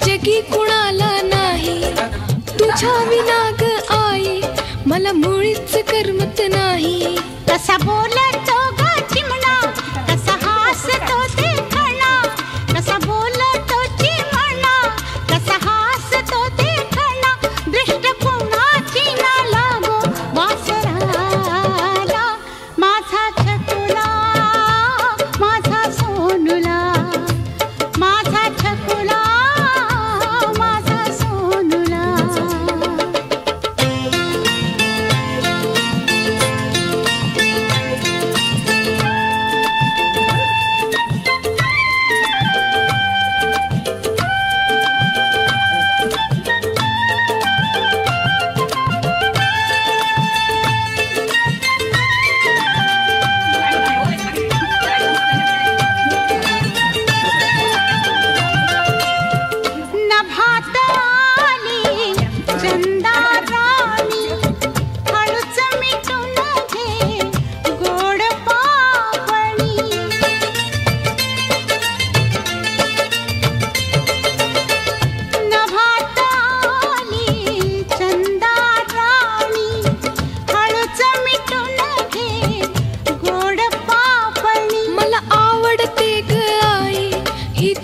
जगी कुणाला नाही तुझ्या विना ग आई मला मुळीच करमत नाही. कसा बोलतो ग चिमणा कसा हसतो ते खणा कसा बोलतो चिमणा कसा हसतो ते खणा दृष्ट कोणाची ना लागो वासराला माझा छकुला माझा सोनुला माझा छकुला माझा सोनुला.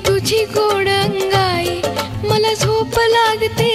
तुझी गोड अंगाई मला झोप लागते